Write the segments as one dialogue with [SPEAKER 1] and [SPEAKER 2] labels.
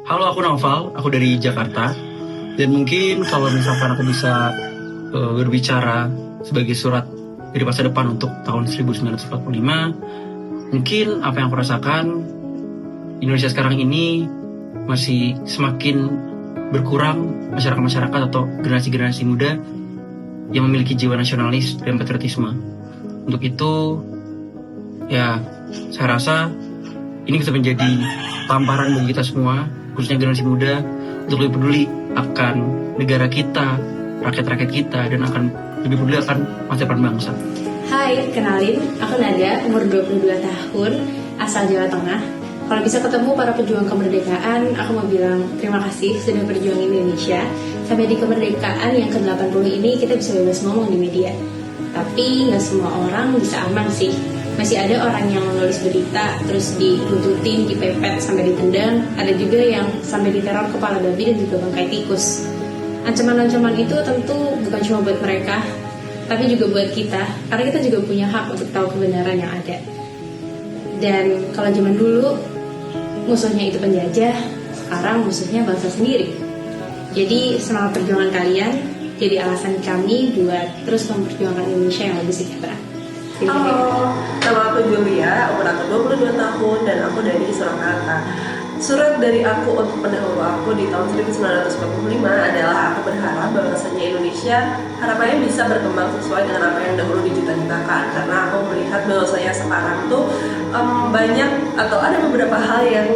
[SPEAKER 1] Halo, aku Naufal, aku dari Jakarta. Dan mungkin kalau misalkan aku bisa berbicara sebagai surat dari masa depan untuk tahun 1945, mungkin apa yang aku rasakan, Indonesia sekarang ini masih semakin berkurang masyarakat-masyarakat atau generasi-generasi muda yang memiliki jiwa nasionalis dan patriotisme. Untuk itu, ya, saya rasa ini bisa menjadi tamparan bagi kita semua, khususnya generasi muda, untuk lebih peduli akan negara kita, rakyat-rakyat kita, dan akan lebih peduli akan masa depan bangsa.
[SPEAKER 2] Hai, kenalin, aku Nada, umur 22 tahun, asal Jawa Tengah. Kalau bisa ketemu para pejuang kemerdekaan, aku mau bilang terima kasih sudah berjuang Indonesia. Sampai di kemerdekaan yang ke-80 ini kita bisa bebas ngomong di media. Tapi nggak semua orang bisa aman sih. Masih ada orang yang nulis berita, terus dituntutin, dipepet, sampai ditendang. Ada juga yang sampai diteror kepala babi dan juga bangkai tikus. Ancaman-ancaman itu tentu bukan cuma buat mereka, tapi juga buat kita, karena kita juga punya hak untuk tahu kebenaran yang ada. Dan kalau zaman dulu, musuhnya itu penjajah, sekarang musuhnya bangsa sendiri. Jadi semangat perjuangan kalian jadi alasan kami buat terus memperjuangkan Indonesia yang lebih sejahtera.
[SPEAKER 3] Halo, nama aku Julia, umur aku 22 tahun dan aku dari Surakarta. Surat dari aku untuk pendahulu aku di tahun 1945 adalah aku berharap bahwasanya Indonesia harapannya bisa berkembang sesuai dengan apa yang dahulu dicita-citakan, karena aku melihat bahwasanya sekarang tuh banyak atau ada beberapa hal yang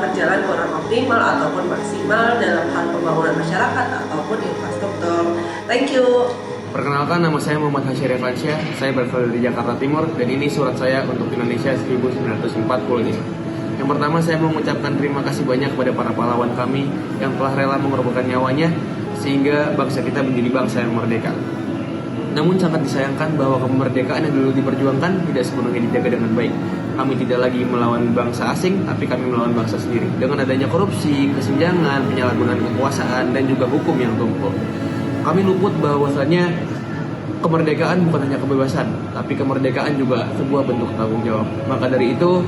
[SPEAKER 3] berjalan kurang optimal ataupun maksimal dalam hal pembangunan masyarakat ataupun infrastruktur. Thank you.
[SPEAKER 4] Perkenalkan, nama saya Muhammad Hasyir Evansyah, saya berasal dari Jakarta Timur, dan ini surat saya untuk Indonesia 1945. Yang pertama, saya mau mengucapkan terima kasih banyak kepada para pahlawan kami yang telah rela mengorbankan nyawanya sehingga bangsa kita menjadi bangsa yang merdeka. Namun sangat disayangkan bahwa kemerdekaan yang dulu diperjuangkan tidak sepenuhnya dijaga dengan baik. Kami tidak lagi melawan bangsa asing, tapi kami melawan bangsa sendiri. Dengan adanya korupsi, kesenjangan, penyalahgunaan kekuasaan, dan juga hukum yang tumpul. Kami luput bahwasanya kemerdekaan bukan hanya kebebasan, tapi kemerdekaan juga sebuah bentuk tanggung jawab. Maka dari itu,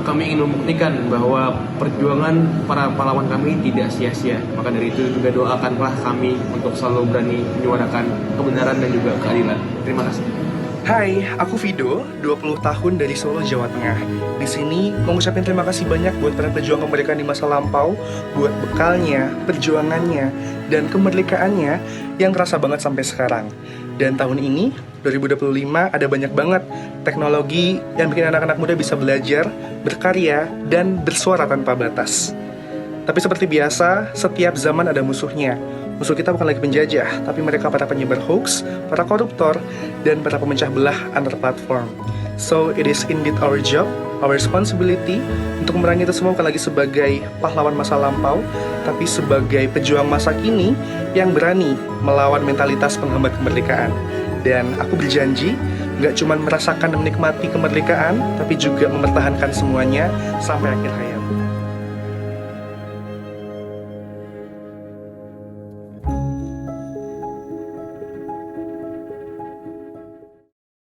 [SPEAKER 4] kami ingin membuktikan bahwa perjuangan para pahlawan kami tidak sia-sia. Maka dari itu juga doakanlah kami untuk selalu berani menyuarakan kebenaran dan juga keadilan. Terima kasih.
[SPEAKER 5] Hai, aku Vido, 20 tahun dari Solo, Jawa Tengah. Di sini mau ngucapin terima kasih banyak buat para pejuang kemerdekaan di masa lampau, buat bekalnya, perjuangannya, dan kemerdekaannya yang kerasa banget sampai sekarang. Dan tahun ini, 2025, ada banyak banget teknologi yang bikin anak-anak muda bisa belajar, berkarya, dan bersuara tanpa batas. Tapi seperti biasa, setiap zaman ada musuhnya. Musuh kita bukan lagi penjajah, tapi mereka para penyebar hoax, para koruptor, dan para pemecah belah antar platform. So, it is indeed our job, our responsibility untuk memerangi itu semua bukan lagi sebagai pahlawan masa lampau, tapi sebagai pejuang masa kini yang berani melawan mentalitas penghambat kemerdekaan. Dan aku berjanji, gak cuma merasakan dan menikmati kemerdekaan, tapi juga mempertahankan semuanya sampai akhir hayat.